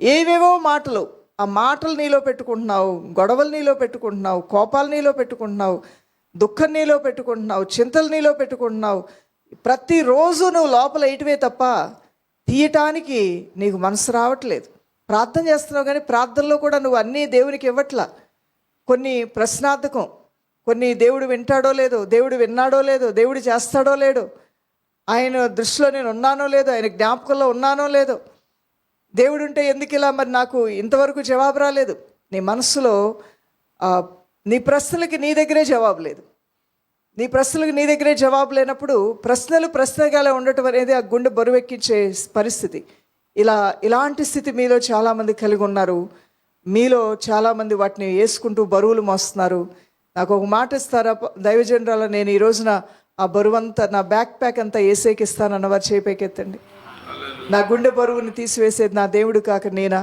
ఏవేవో మాటలు, ఆ మాటలు నీలో పెట్టుకుంటున్నావు, గొడవలు నీలో పెట్టుకుంటున్నావు, కోపాలు నీలో పెట్టుకుంటున్నావు, దుఃఖం నీలో పెట్టుకుంటున్నావు, చింతలు నీలో పెట్టుకుంటున్నావు. ప్రతిరోజు నువ్వు లోపల వేయటమే తప్ప తీయటానికి నీకు మనసు రావట్లేదు. ప్రార్థన చేస్తున్నావు కానీ ప్రార్థనలో కూడా నువ్వు అన్నీ దేవునికి ఇవ్వట్లా. కొన్ని ప్రశ్నార్థకం, కొన్ని దేవుడు వింటాడో లేదో, దేవుడు విన్నాడో లేదో, దేవుడు చేస్తాడో లేదో, ఆయన దృష్టిలో నేను ఉన్నానో లేదో, ఆయన జ్ఞాపకంలో ఉన్నానో లేదో, దేవుడు ఉంటే ఎందుకు ఇలా మరి నాకు ఇంతవరకు జవాబు రాలేదు. నీ మనసులో నీ ప్రశ్నలకి నీ దగ్గరే జవాబు లేదు. నీ ప్రశ్నలకు నీ దగ్గరే జవాబు లేనప్పుడు ప్రశ్నగానే ఉండటం అనేది ఆ గుండె బరువెక్కించే పరిస్థితి. ఇలాంటి స్థితి మీలో చాలామంది కలిగి ఉన్నారు. మీలో చాలామంది వాటిని వేసుకుంటూ బరువులు మోస్తున్నారు. నాకు ఒక మాట ఇస్తారా దైవజనరాల, నేను ఈ రోజున ఆ బరువంతా, నా బ్యాక్ ప్యాక్ అంతా ఏసేకిస్తానన్న వారు చేపైకెత్తండి. నా గుండె బరువుని తీసివేసేది నా దేవుడు కాక నేనా?